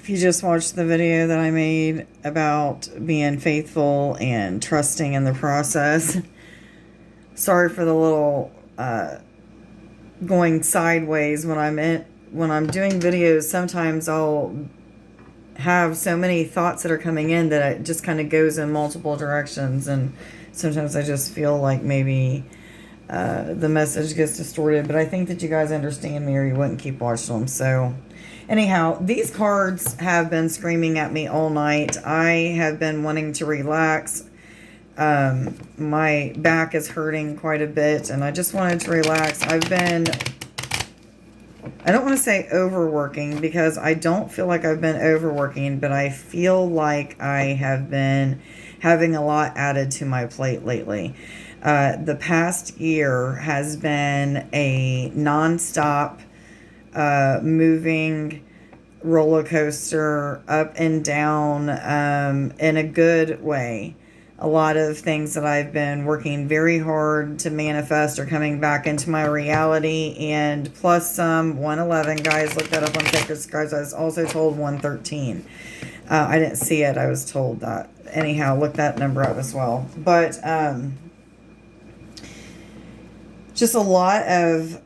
If you just watched the video that I made about being faithful and trusting in the process, sorry for the little going sideways when I'm doing videos. Sometimes I'll have so many thoughts that are coming in that it just kind of goes in multiple directions, and sometimes I just feel like maybe the message gets distorted, but I think that you guys understand me or you wouldn't keep watching them. So anyhow, these cards have been screaming at me all night. I have been wanting to relax. My back is hurting quite a bit, and I just wanted to relax. I don't want to say overworking, because I don't feel like I've been overworking, but I feel like I have been having a lot added to my plate lately. The past year has been a non-stop moving roller coaster, up and down, in a good way. A lot of things that I've been working very hard to manifest are coming back into my reality, and plus some. 111, guys, look that up on Sacred Scribes. I was also told 113. I didn't see it. I was told that. Anyhow, look that number up as well. But just a lot of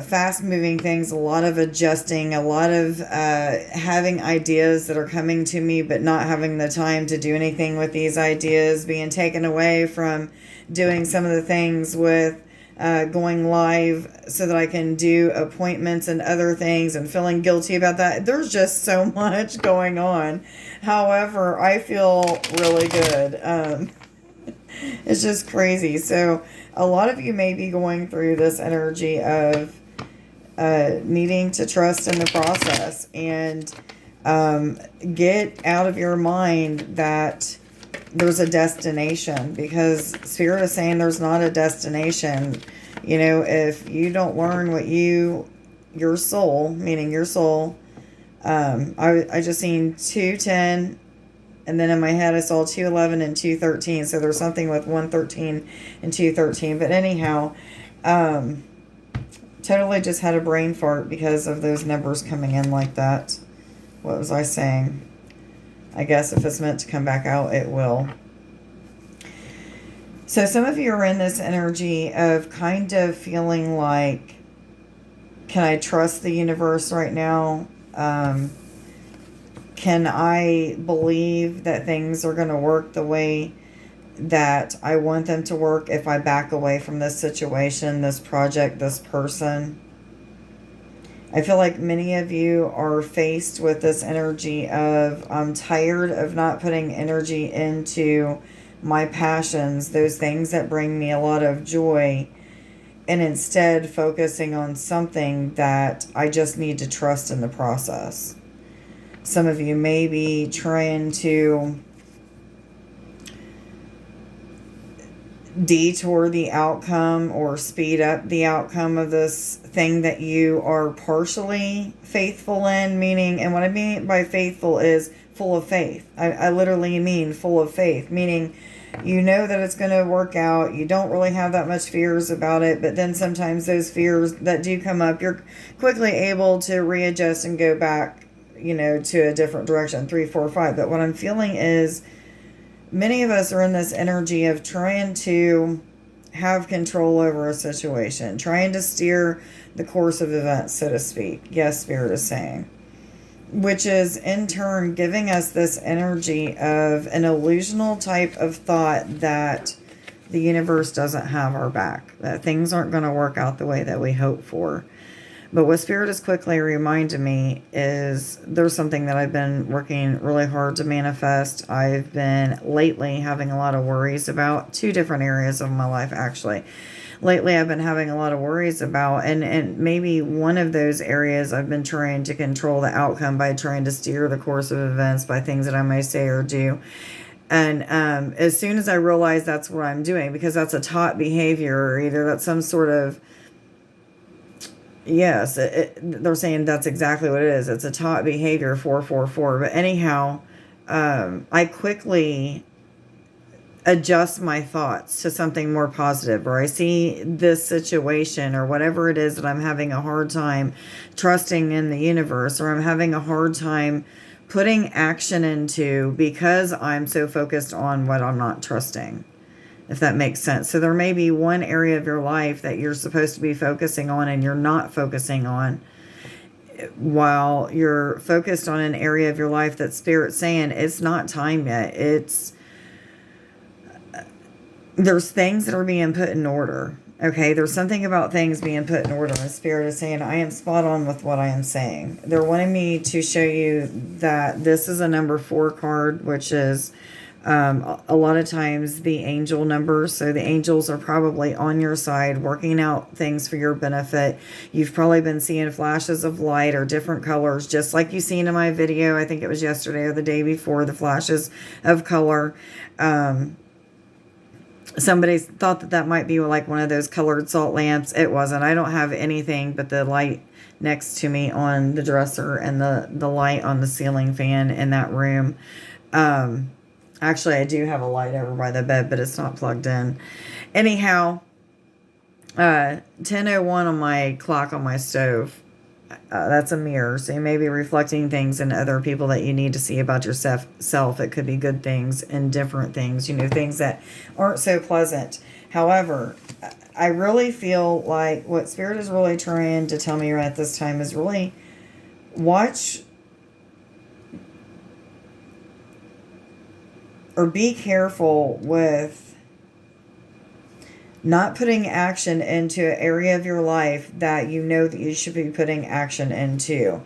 fast-moving things, a lot of adjusting, a lot of having ideas that are coming to me but not having the time to do anything with these ideas, being taken away from doing some of the things with going live so that I can do appointments and other things, and feeling guilty about that. There's just so much going on. However, I feel really good. It's just crazy. So a lot of you may be going through this energy of needing to trust in the process, and get out of your mind that there's a destination, because Spirit is saying there's not a destination. You know, if you don't learn what your soul, meaning your soul, I just seen 210. And then in my head, I saw 211 and 213. So there's something with 113 and 213. But anyhow, totally just had a brain fart because of those numbers coming in like that. What was I saying? I guess if it's meant to come back out, it will. So some of you are in this energy of kind of feeling like, can I trust the universe right now? Can I believe that things are going to work the way that I want them to work if I back away from this situation, this project, this person? I feel like many of you are faced with this energy of, I'm tired of not putting energy into my passions, those things that bring me a lot of joy, and instead focusing on something that I just need to trust in the process. Some of you may be trying to detour the outcome or speed up the outcome of this thing that you are partially faithful in, meaning, and what I mean by faithful is full of faith. I literally mean full of faith, meaning you know that it's going to work out. You don't really have that much fears about it, but then sometimes those fears that do come up, you're quickly able to readjust and go back, you know, to a different direction, 3, 4, 5. But what I'm feeling is many of us are in this energy of trying to have control over a situation, trying to steer the course of events, so to speak. Yes, Spirit is saying. Which is in turn giving us this energy of an illusional type of thought that the universe doesn't have our back, that things aren't going to work out the way that we hope for. But what Spirit is quickly reminding me is there's something that I've been working really hard to manifest. I've been lately having a lot of worries about 2 different areas of my life, actually. Lately, I've been having a lot of worries about, and maybe one of those areas I've been trying to control the outcome by trying to steer the course of events by things that I may say or do. And as soon as I realize that's what I'm doing, because that's a taught behavior, or either that's some sort of, yes, they're saying that's exactly what it is. It's a taught behavior, 444. But anyhow, I quickly adjust my thoughts to something more positive, or I see this situation or whatever it is that I'm having a hard time trusting in the universe, or I'm having a hard time putting action into because I'm so focused on what I'm not trusting, if that makes sense. So there may be one area of your life that you're supposed to be focusing on and you're not focusing on, while you're focused on an area of your life that Spirit's saying it's not time yet. There's things that are being put in order. Okay, there's something about things being put in order. And Spirit is saying, I am spot on with what I am saying. They're wanting me to show you that this is a number 4 card, which is a lot of times the angel number. So the angels are probably on your side, working out things for your benefit. You've probably been seeing flashes of light or different colors, just like you seen in my video. I think it was yesterday or the day before, the flashes of color. Somebody thought that might be like one of those colored salt lamps. It wasn't. I don't have anything but the light next to me on the dresser and the light on the ceiling fan in that room. Actually, I do have a light over by the bed, but it's not plugged in. Anyhow, 10:01 on my clock on my stove. That's a mirror. So you may be reflecting things in other people that you need to see about yourself. It could be good things and different things, things that aren't so pleasant. However, I really feel like what Spirit is really trying to tell me right at this time is really watch or be careful with not putting action into an area of your life that you know that you should be putting action into.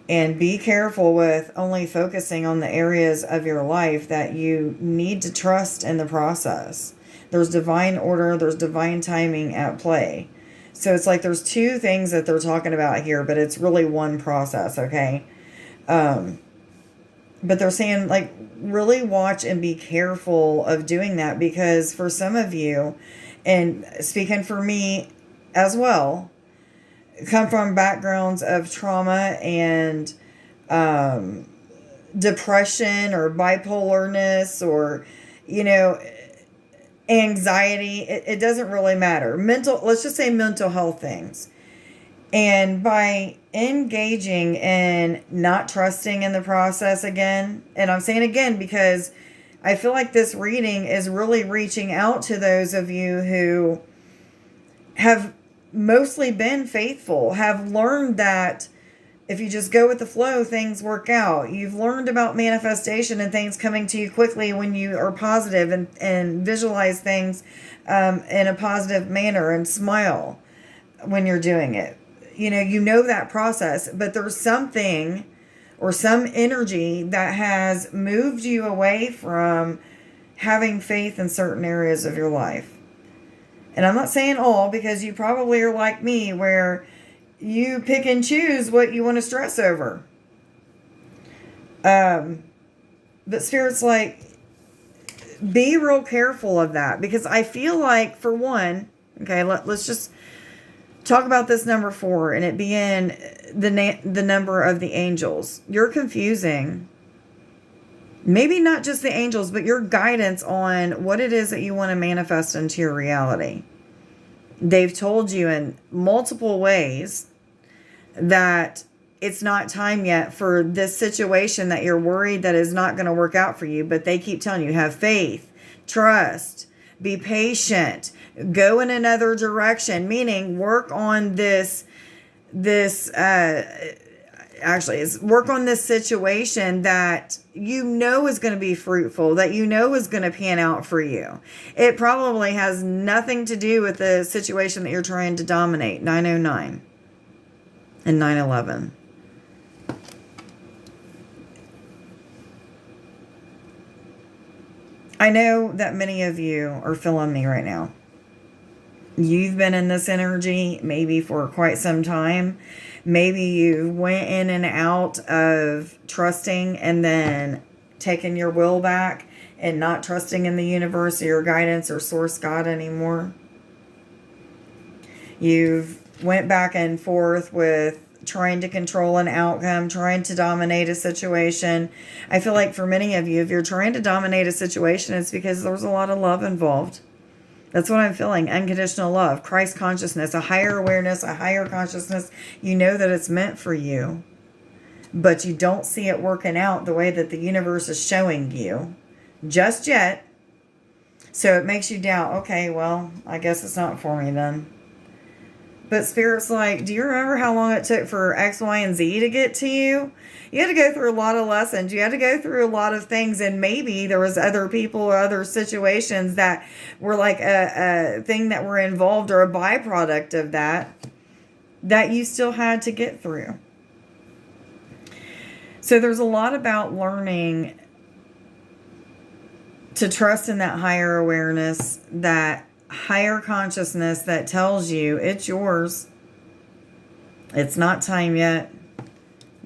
And be careful with only focusing on the areas of your life that you need to trust in the process. There's divine order, there's divine timing at play. So it's like there's 2 things that they're talking about here, but it's really one process, okay? But they're saying, like, really watch and be careful of doing that, because for some of you, and speaking for me as well, come from backgrounds of trauma and depression or bipolarness or, anxiety. It doesn't really matter. Let's just say mental health things. And by engaging in not trusting in the process again, and I'm saying again because I feel like this reading is really reaching out to those of you who have mostly been faithful, have learned that if you just go with the flow, things work out. You've learned about manifestation and things coming to you quickly when you are positive and visualize things in a positive manner and smile when you're doing it. You know that process, but there's something or some energy that has moved you away from having faith in certain areas of your life. And I'm not saying all, because you probably are like me, where you pick and choose what you want to stress over. But Spirit's like, be real careful of that, because I feel like, for one, okay, let's just talk about this number 4 and it being the number of the angels. You're confusing maybe not just the angels, but your guidance on what it is that you want to manifest into your reality. They've told you in multiple ways that it's not time yet for this situation that you're worried that is not going to work out for you, but they keep telling you, have faith, trust, be patient, go in another direction, meaning work on work on this situation that you know is going to be fruitful, that you know is going to pan out for you. It probably has nothing to do with the situation that you're trying to dominate. 909 and 911. I know that many of you are feeling me right now. You've been in this energy maybe for quite some time. Maybe you went in and out of trusting and then taking your will back and not trusting in the universe or your guidance or source God anymore. You've went back and forth with trying to control an outcome, trying to dominate a situation. I feel like for many of you, if you're trying to dominate a situation, it's because there's a lot of love involved. That's what I'm feeling. Unconditional love, Christ consciousness, a higher awareness, a higher consciousness. You know that it's meant for you. but you don't see it working out the way that the universe is showing you just yet. So it makes you doubt, okay, well, I guess it's not for me then. But Spirit's like, do you remember how long it took for X, Y, and Z to get to you? You had to go through a lot of lessons. You had to go through a lot of things. And maybe there was other people or other situations that were like a thing that were involved or a byproduct of that you still had to get through. So there's a lot about learning to trust in that higher awareness, that higher consciousness that tells you it's yours. It's not time yet.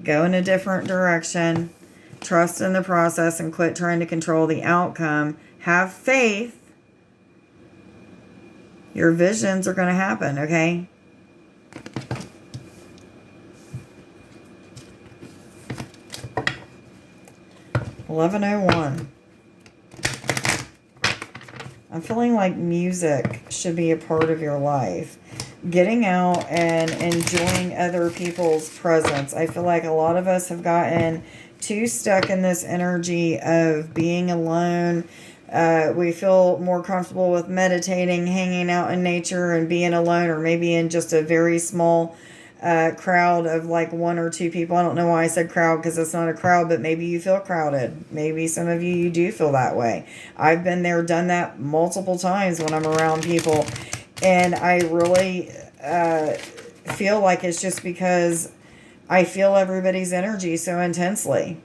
Go in a different direction. Trust in the process and quit trying to control the outcome. Have faith. Your visions are going to happen, okay? $11:01. I'm feeling like music should be a part of your life. Getting out and enjoying other people's presence. I feel like a lot of us have gotten too stuck in this energy of being alone. We feel more comfortable with meditating, hanging out in nature, and being alone, or maybe in just a very small crowd of like one or two people. I don't know why I said crowd, because it's not a crowd, but maybe you feel crowded. Maybe some of you do feel that way. I've been there, done that multiple times when I'm around people, and I really feel like it's just because I feel everybody's energy so intensely.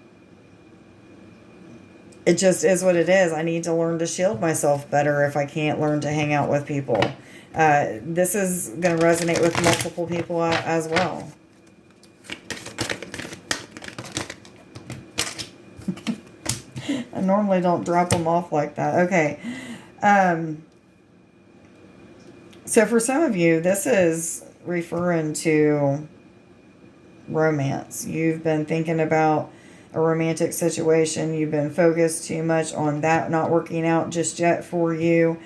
It just is what it is. I need to learn to shield myself better if I can't learn to hang out with people. This is going to resonate with multiple people as well. I normally don't drop them off like that. Okay. So for some of you, this is referring to romance. You've been thinking about a romantic situation. You've been focused too much on that not working out just yet for you.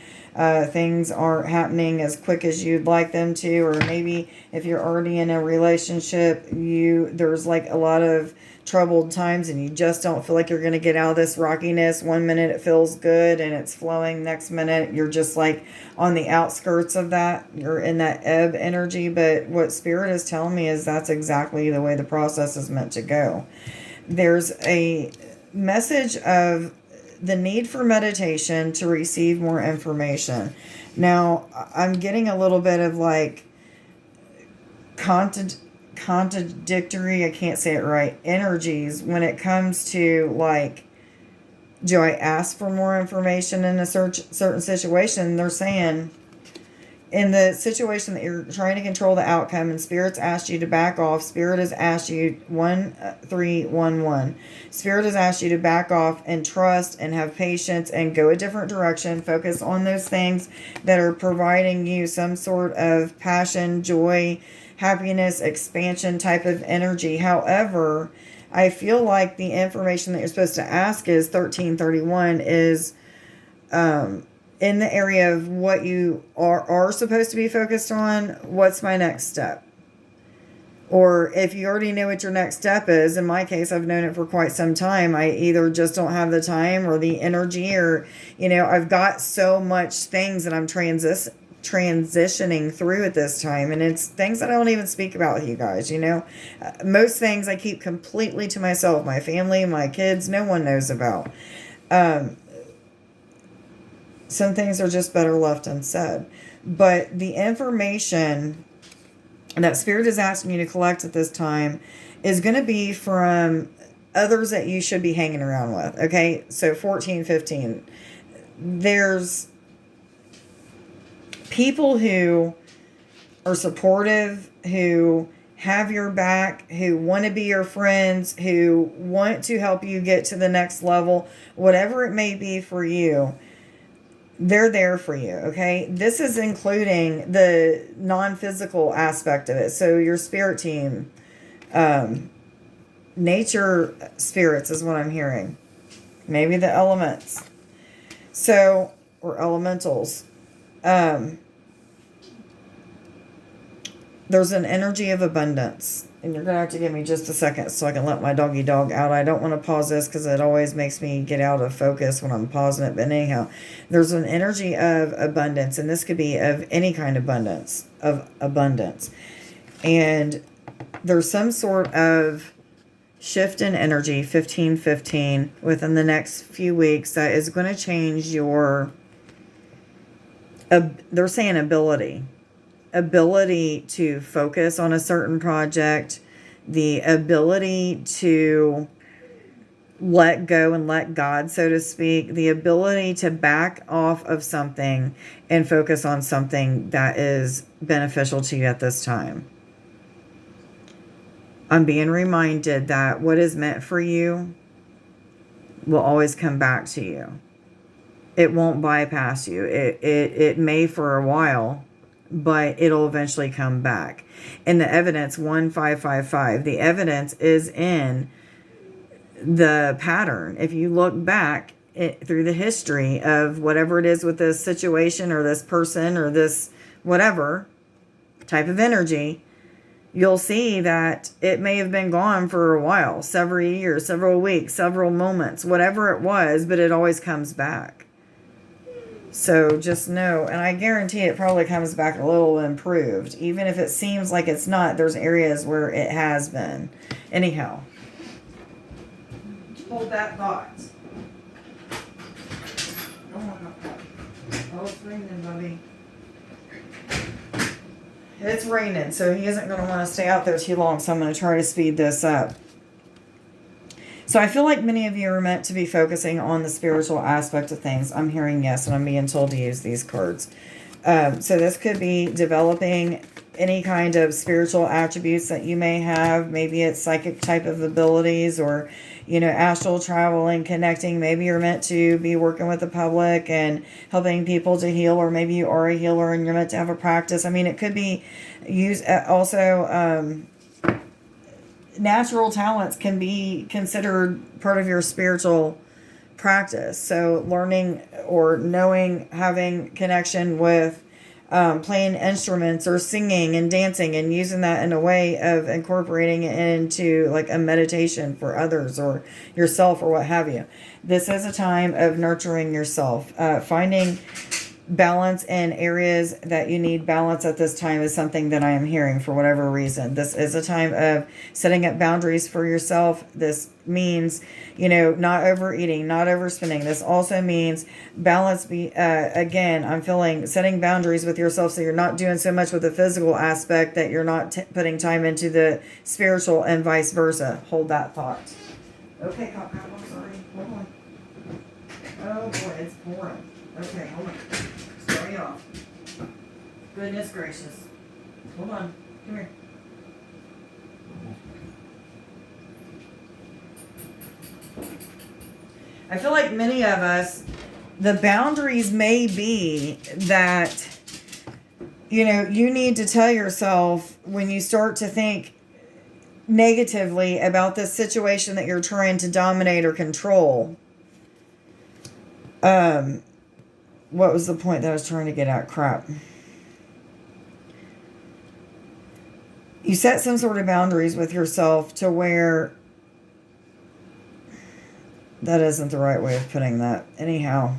Things aren't happening as quick as you'd like them to, or maybe if you're already in a relationship, there's like a lot of troubled times and you just don't feel like you're going to get out of this rockiness. One minute it feels good and it's flowing, next minute you're just like on the outskirts of that. You're in that ebb energy. But what Spirit is telling me is that's exactly the way the process is meant to go. There's a message of the need for meditation to receive more information. Now, I'm getting a little bit of like contradictory, I can't say it right, energies when it comes to like, do I ask for more information in a certain situation? They're saying in the situation that you're trying to control the outcome and Spirit's asked you to back off, Spirit has asked you 1311. Spirit has asked you to back off and trust and have patience and go a different direction. Focus on those things that are providing you some sort of passion, joy, happiness, expansion type of energy. However, I feel like the information that you're supposed to ask is 1331 is in the area of what you are supposed to be focused on. What's my next step? Or if you already know what your next step is, in my case, I've known it for quite some time. I either just don't have the time or the energy, or, I've got so much things that I'm transitioning through at this time. And it's things that I don't even speak about with you guys, Most things I keep completely to myself. My family, my kids, no one knows about. Some things are just better left unsaid. But the information that Spirit is asking you to collect at this time is going to be from others that you should be hanging around with. Okay, so 1415. There's people who are supportive, who have your back, who want to be your friends, who want to help you get to the next level, whatever it may be for you. They're there for you, okay? This is including the non-physical aspect of it. So your spirit team, nature spirits is what I'm hearing. Maybe the elements. So, or elementals. There's an energy of abundance And you're going to have to give me just a second so I can let my doggy dog out. I don't want to pause this because it always makes me get out of focus when I'm pausing it. But anyhow, there's an energy of abundance, and this could be of any kind of abundance. And there's some sort of shift in energy, 1515, within the next few weeks that is going to change your, they're saying ability to focus on a certain project, the ability to let go and let God, so to speak, the ability to back off of something and focus on something that is beneficial to you at this time. I'm being reminded that what is meant for you will always come back to you. It won't bypass you. It may for a while, but it'll eventually come back. And the evidence, 1555, the evidence is in the pattern. If you look back through the history of whatever it is with this situation or this person or this whatever type of energy, you'll see that it may have been gone for a while, several years, several weeks, several moments, whatever it was, but it always comes back. So just know, and I guarantee it probably comes back a little improved. Even if it seems like it's not, there's areas where it has been. Anyhow, hold that thought. Oh, it's raining, buddy. It's raining, so he isn't going to want to stay out there too long, so I'm going to try to speed this up. So I feel like many of you are meant to be focusing on the spiritual aspect of things. I'm hearing yes, and I'm being told to use these cards. So this could be developing any kind of spiritual attributes that you may have. Maybe it's psychic type of abilities or, astral traveling, connecting. Maybe you're meant to be working with the public and helping people to heal, or maybe you are a healer and you're meant to have a practice. I mean, it could be used also. Natural talents can be considered part of your spiritual practice. So learning or knowing, having connection with playing instruments or singing and dancing and using that in a way of incorporating it into like a meditation for others or yourself or what have you. This is a time of nurturing yourself. Finding balance in areas that you need balance at this time is something that I am hearing for whatever reason. This is a time of setting up boundaries for yourself. This means, not overeating, not overspending. This also means balance. Again, I'm feeling setting boundaries with yourself so you're not doing so much with the physical aspect that you're not putting time into the spiritual and vice versa. Hold that thought. Okay, I'm sorry. Hold on. Oh boy, it's pouring. Okay, hold on. Start me off. Goodness gracious. Hold on. Come here. I feel like many of us, the boundaries may be that, you need to tell yourself when you start to think negatively about this situation that you're trying to dominate or control. What was the point that I was trying to get at? Crap. You set some sort of boundaries with yourself to where that isn't the right way of putting that. Anyhow.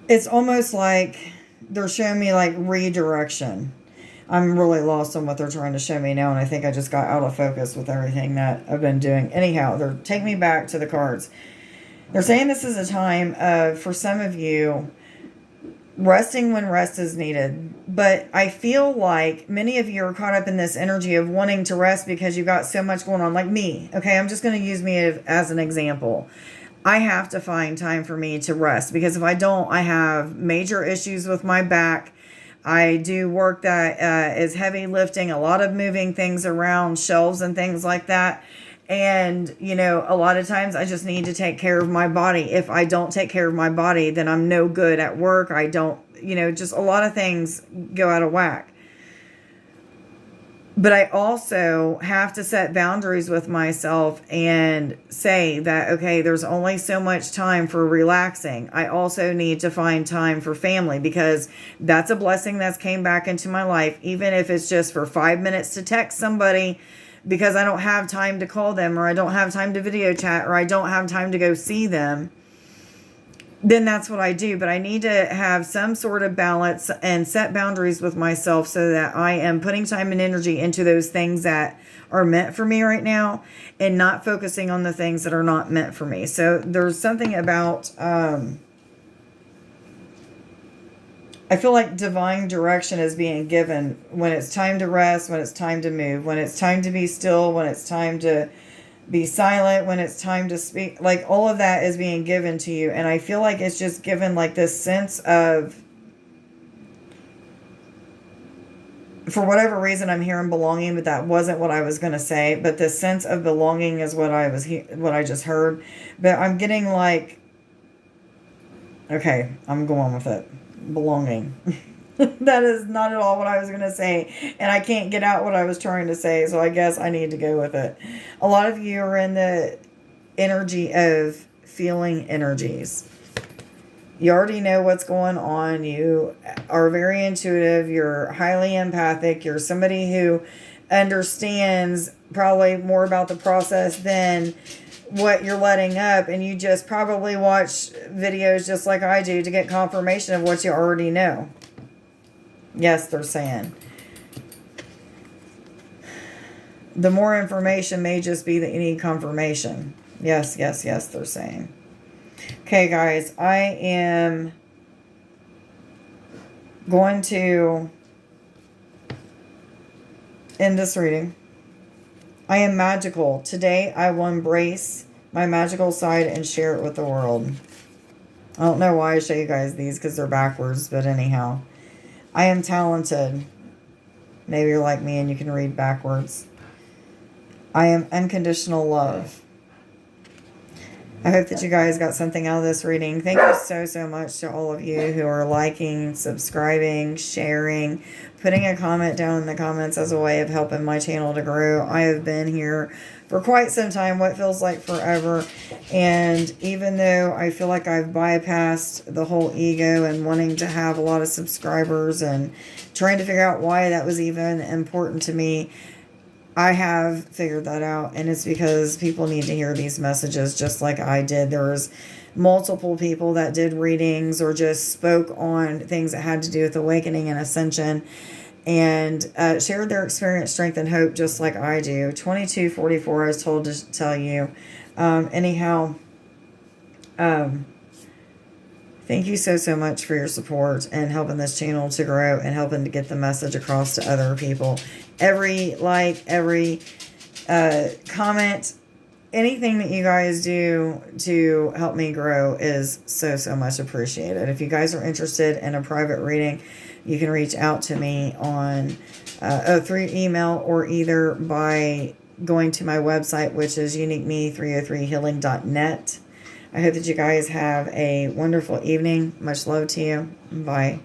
It's almost like they're showing me like redirection. I'm really lost on what they're trying to show me now, and I think I just got out of focus with everything that I've been doing. Anyhow, they're taking me back to the cards. They're saying this is a time of, for some of you, resting when rest is needed. But I feel like many of you are caught up in this energy of wanting to rest because you got so much going on. Like me, okay? I'm just going to use me as an example. I have to find time for me to rest because if I don't, I have major issues with my back. I do work that is heavy lifting, a lot of moving things around, shelves and things like that. And, a lot of times I just need to take care of my body. If I don't take care of my body, then I'm no good at work. I don't, just a lot of things go out of whack. But I also have to set boundaries with myself and say that, okay, there's only so much time for relaxing. I also need to find time for family, because that's a blessing that's came back into my life. Even if it's just for 5 minutes to text somebody because I don't have time to call them, or I don't have time to video chat, or I don't have time to go see them, then that's what I do. But I need to have some sort of balance and set boundaries with myself so that I am putting time and energy into those things that are meant for me right now, and not focusing on the things that are not meant for me. So there's something about, I feel like divine direction is being given when it's time to rest, when it's time to move, when it's time to be still, when it's time to be silent, when it's time to speak. Like, all of that is being given to you. And I feel like it's just given like this sense of, for whatever reason, I'm hearing belonging, but that wasn't what I was going to say. But this sense of belonging is what I just heard. But I'm getting like, okay, I'm going with it. Belonging. That is not at all what I was going to say. And I can't get out what I was trying to say. So I guess I need to go with it. A lot of you are in the energy of feeling energies. You already know what's going on. You are very intuitive. You're highly empathic. You're somebody who understands probably more about the process than what you're letting up. And you just probably watch videos just like I do to get confirmation of what you already know. Yes, they're saying. The more information may just be that you need confirmation. Yes, yes, yes, they're saying. Okay, guys, I am going to end this reading. I am magical. Today, I will embrace my magical side and share it with the world. I don't know why I show you guys these, because they're backwards, but anyhow. I am talented. Maybe you're like me and you can read backwards. I am unconditional love. I hope that you guys got something out of this reading. Thank you so, so much to all of you who are liking, subscribing, sharing, putting a comment down in the comments as a way of helping my channel to grow. I have been here for quite some time, what feels like forever. And even though I feel like I've bypassed the whole ego and wanting to have a lot of subscribers and trying to figure out why that was even important to me, I have figured that out, and it's because people need to hear these messages just like I did. There was multiple people that did readings or just spoke on things that had to do with awakening and ascension, and shared their experience, strength, and hope just like I do. 2244 I was told to tell you. Thank you so, so much for your support and helping this channel to grow and helping to get the message across to other people. Every like, every comment, anything that you guys do to help me grow is so, so much appreciated. If you guys are interested in a private reading, you can reach out to me on through email, or either by going to my website, which is uniqueme303healing.net. I hope that you guys have a wonderful evening. Much love to you. Bye.